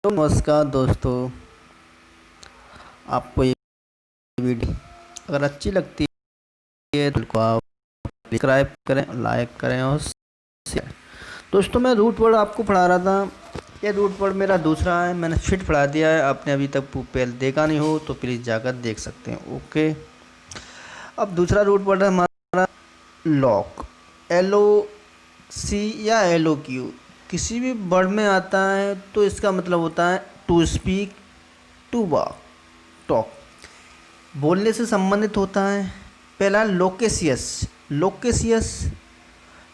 तो नमस्कार दोस्तों। आपको ये वीडियो अगर अच्छी लगती है तो आप सब्सक्राइब करें, लाइक करें और शेयर। दोस्तों, मैं रूट वर्ड आपको पढ़ा रहा था। ये रूट वर्ड मेरा दूसरा है, मैंने फिट पढ़ा दिया है। आपने अभी तक पहले देखा नहीं हो तो प्लीज़ जाकर देख सकते हैं। ओके, अब दूसरा रूट वर्ड है हमारा लॉक। LOC या LOQ किसी भी वर्ड में आता है तो इसका मतलब होता है to speak, to walk, talk, बोलने से संबंधित होता है। पहला लोकेशियस। लोकेशियस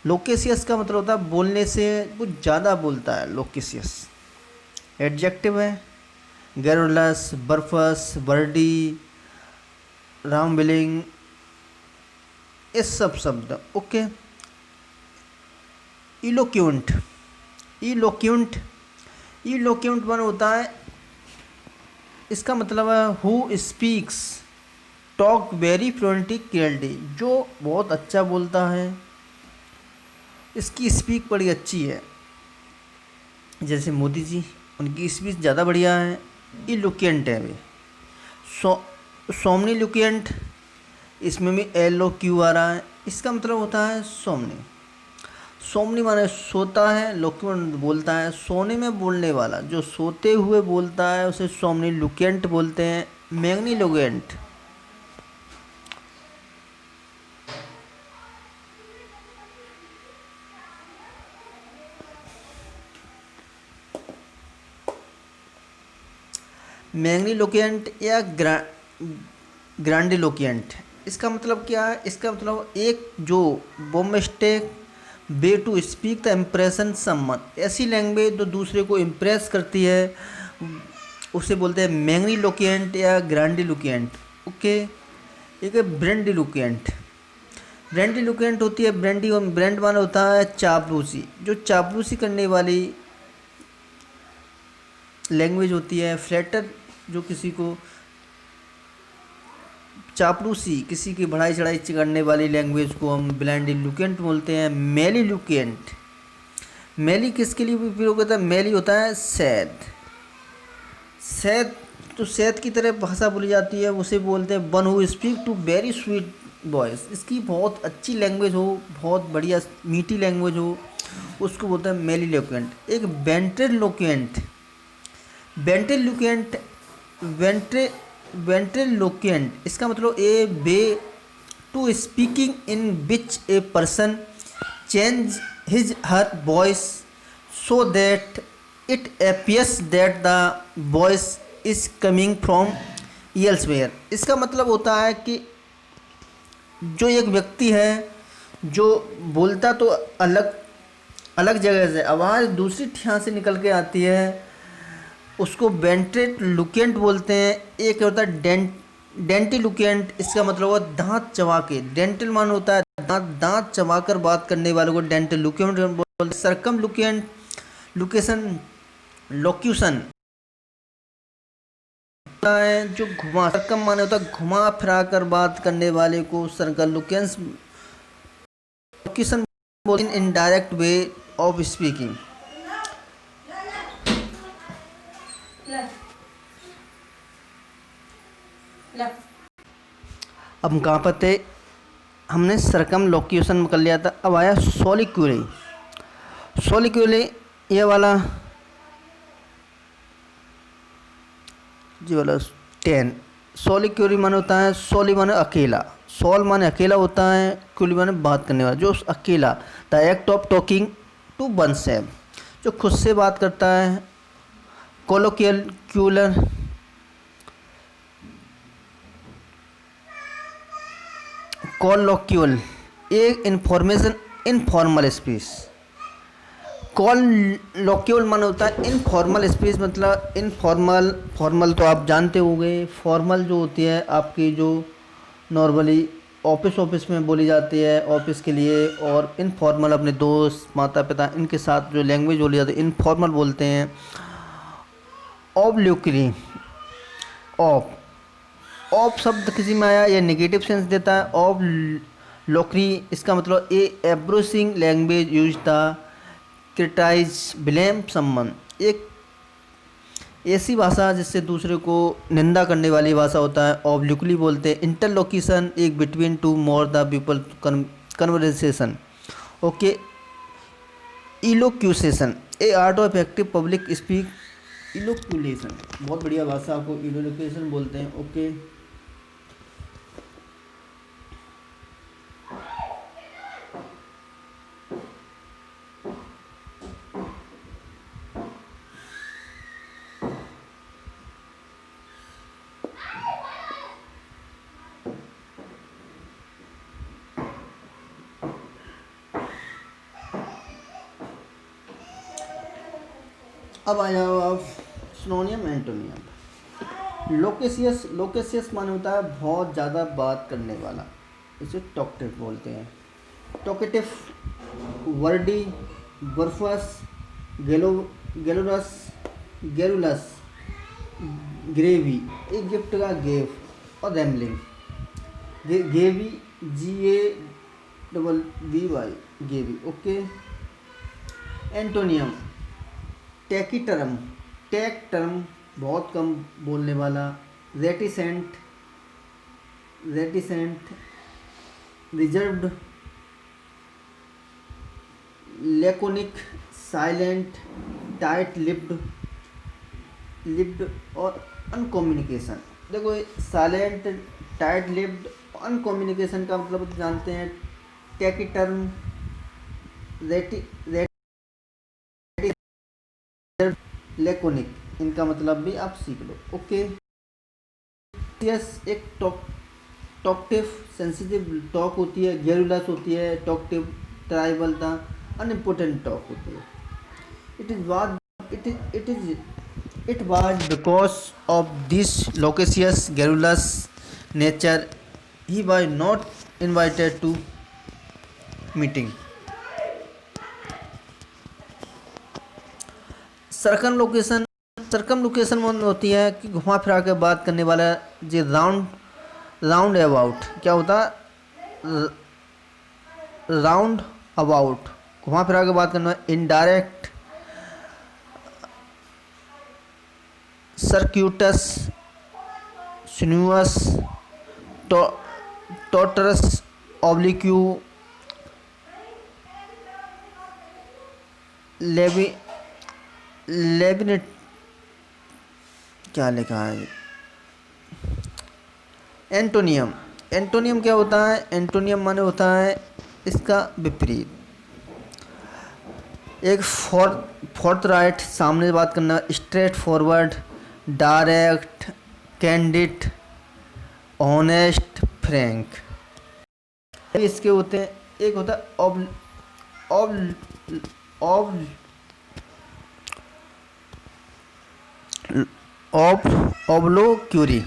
लोकेशियस का मतलब होता है बोलने से कुछ ज़्यादा बोलता है। लोकेशियस एडजेक्टिव है। गैरुलस, बर्फस, बर्डी, रामबिलिंग, ये सब शब्द। ओके। इलोक्यूंट। इलोक्यूंट इलोक्यूंट वन होता है, इसका मतलब है who speaks talk very fluently clearly, जो बहुत अच्छा बोलता है, इसकी स्पीक बड़ी अच्छी है। जैसे मोदी जी, उनकी स्पीच ज़्यादा बढ़िया है। इलोक्वेंट है वे। सो सोमनीलुकेंट, इसमें भी LOQ आ रहा है। इसका मतलब होता है सोमनी। सोमनी माने सोता है, लोक्वेंट बोलता है। सोने में बोलने वाला, जो सोते हुए बोलता है, उसे सोमनीलुकेंट बोलते हैं। मैग्नीलोकेंट। मैग्नीलोकेंट या ग्रांडिलोकेंट, इसका मतलब क्या है? इसका मतलब एक जो bombastic way to speak the impression someone, ऐसी लैंग्वेज जो दूसरे को इम्प्रेस करती है, उसे बोलते हैं मैग्नीलोकेंट या ग्रांडिलोकेंट। ओके। एक है ब्रेंडिलोकेंट। ब्रेंडिलोकेंट होती है ब्रेंडी, और ब्रेंड माना होता है चापलूसी, जो चापलूसी करने वाली लैंग्वेज होती है। फ्लैटर, जो किसी को चापलूसी, किसी की बढ़ाई चढ़ाई करने वाली लैंग्वेज को हम ब्लैंडिलुकेंट बोलते हैं। मेलीलुकेंट। मेली किसके लिए उपयोग होता है? मेली होता है शहद। शहद, तो शहद की तरह भाषा बोली जाती है, उसे बोलते हैं one who speak to very sweet voice. इसकी बहुत अच्छी लैंग्वेज हो, बहुत बढ़िया मीठी लैंग्वेज हो, उसको बोलते हैं मेलीलोकेंट। एक वेंट्रिलोकेंट। वेंट्रिलोकेंट वेंट्रे वेंट्रिलोकेंट, इसका मतलब a way to speaking in which a person change his her voice so that it appears that the voice is coming from elsewhere। इसका मतलब होता है कि जो एक व्यक्ति है, जो बोलता तो अलग अलग जगह से, आवाज़ दूसरी ठियाँ से निकल के आती है, उसको वेंट्रिलोक्वेंट बोलते हैं। एक होता है डेंटिलोक्वेंट, इसका मतलब हुआ दांत चबा के। डेंटल मान होता है दांत, दांत चबा कर बात करने वाले को डेंटिलोक्वेंट बोलते हैं। सर्कमलोक्वेंट, लोकेशन, लोक्यूशन होता है जो घुमा, सर्कम माने होता है घुमा फिरा कर बात करने वाले को सर्कमलोक्वेंस। लोक्यूशन बोलते हैं इनडायरेक्ट वे ऑफ स्पीकिंग। अब हम कहाँ पर थे? हमने सरकम लोक्यूशन कर लिया था। अब आया सोलिक्यूले। सोलिक्यूले ये वाला, जी वाला 10। सोलिक्यूली माने होता है, सोली माने अकेला, सोल माने अकेला होता है, क्यूली माने बात करने वाला, जो अकेला। The act of talking to oneself, जो खुद से बात करता है। कोलोकियल क्यूलर, कॉलोक्यूल, एक इन्फॉर्मेशन इनफॉर्मल स्पीच। कॉलोक्यूल मन होता है इनफॉर्मल स्पीच, मतलब इनफॉर्मल। फॉर्मल तो आप जानते होंगे, फॉर्मल जो होती है आपकी, जो नॉर्मली ऑफिस में बोली जाती है ऑफिस के लिए। और इनफॉर्मल अपने दोस्त, माता पिता, इनके साथ जो लैंग्वेज बोली जाती है इनफॉर्मल बोलते हैं। ऑब्ल्यूकरी, ऑफ, ऑफ शब्द किसी में आया, यह नेगेटिव सेंस देता है। ऑफ लोकरी, इसका मतलब a abusing language use the criticize blame someone, एक ऐसी भाषा जिससे दूसरे को निंदा करने वाली भाषा होता है, ऑब्लिकली बोलते हैं। इंटरलोकेशन एक between two more the people conversation. Okay. Elocution a art of effective public speak. Elocution बहुत बढ़िया भाषा को इलोक्यूलेशन बोलते हैं। ओके। अब आ जाओ आप सिनोनियम एंटोनियम। लोकेशियस, लोकेशियस माने होता है बहुत ज़्यादा बात करने वाला, इसे टॉकटिव बोलते हैं। टॉकेटिव वर्डी, बर्फस, गेलो गेलोरस, गेरुलस, ग्रेवी एक गिफ्ट का गेव, और rambling gabby, GAVVY gabby. Okay. Antonym taciturn, taciturn बहुत कम बोलने वाला। Reticent, reticent, reserved, laconic, silent, tight lipped, lipped और अनकम्युनिकेशन। देखो साइलेंट, टाइट लिप्ड, अनकम्युनिकेशन का मतलब जानते हैं। टैकी टर्म, रेटि लेकोनिक, इनका मतलब भी आप सीख लो। ओके। यस एक टॉकटिव सेंसिटिव टॉक होती है। गेरुलस होती है टॉकटिव, ट्राइबल था अनइम्पोर्टेंट टॉक होती है। It is was it was because of this loquacious garrulous nature he was not invited to meeting. Circumlocution, circumlocution होती है कि घुमा फिरा के बात करने वाला। जो राउंड, राउंड अबाउट क्या होता है? राउंड अबाउट घुमा फिरा के बात करना। इनडायरेक्ट, सर्क्यूटस, सिन्यूअस, टॉटरस, ऑब्लिक्यू, लेवी लेबिनेट, क्या लिखा है? एंटोनियम, एंटोनियम क्या होता है? एंटोनियम माने होता है इसका विपरीत। एक फोर्थ राइट, सामने बात करना। Straight forward, direct, candid, honest, Frank, इसके होते हैं। एक होता है ऑब्लोक्यूरी।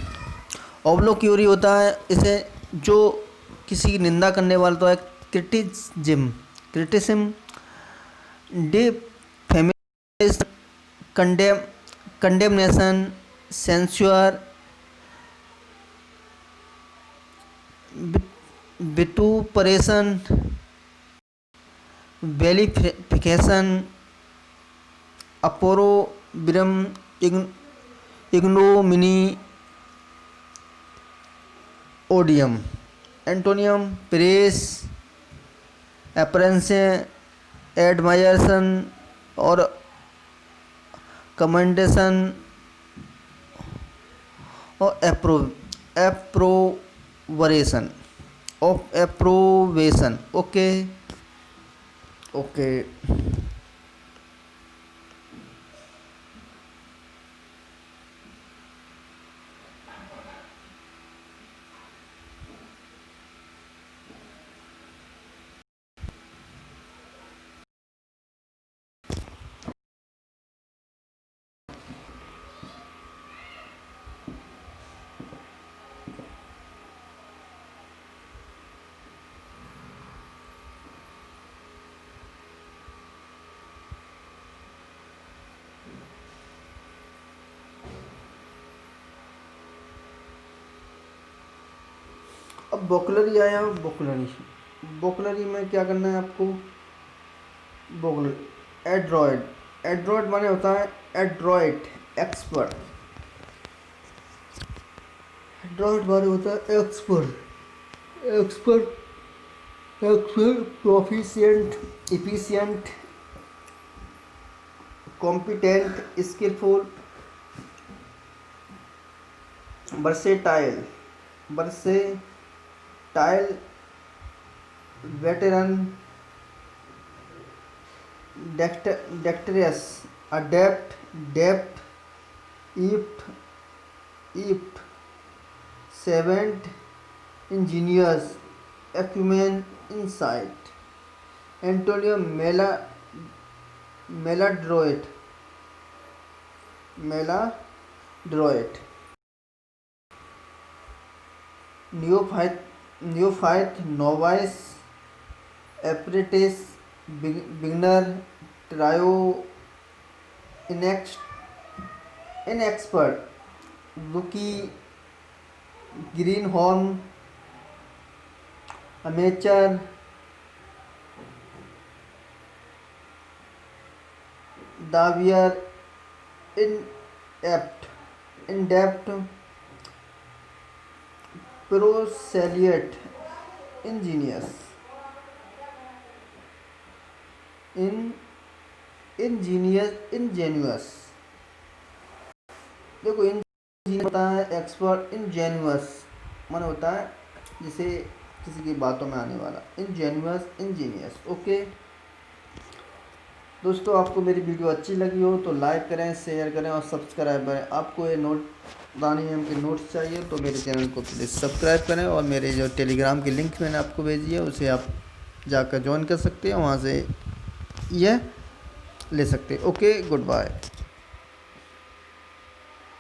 ऑब्लोक्यूरी होता है इसे जो किसी की निंदा करने वाला तो है। Criticism, defamation, condemnation, censure, vituperation, vilification, opprobrium, ignominy, odium. Antonym praise, applause, admiration और कमेंडेशन और approbation of approbation. Okay. Okay. अब वोकलरी आया। वोकलरी, वोकलरी में क्या करना है आपको? वोकलरी एड्रॉयड, एड्रॉयड माने होता है एड्रॉयट, एक्सपर्ट, ड्रॉट बारे होता है expert, expert, expert, proficient, efficient, competent, skillful, versatile, versatile, veteran, dexterous, adept, deft, apt, savant, engineers, acumen, insight, antonym maladroit, neophyte, novice, apprentice, beginner, tyro, inexpert, rookie, green horn, amateur, dabbler, inept, proselyte, ingenious, ingenuous. देखो engineer होता है expert, इंजेन्युअस माने होता है जैसे किसी की बातों में आने वाला, इंजेन्युअस, इंजीनियस। ओके दोस्तों, आपको मेरी वीडियो अच्छी लगी हो तो लाइक करें, शेयर करें और सब्सक्राइब करें। आपको ये दानी मैम के नोट्स चाहिए तो मेरे चैनल को प्लीज़ सब्सक्राइब करें, और मेरे जो टेलीग्राम की लिंक मैंने आपको भेजी है उसे आप जाकर ज्वाइन कर सकते हैं, वहाँ से यह ले सकते हैं। Okay, good bye.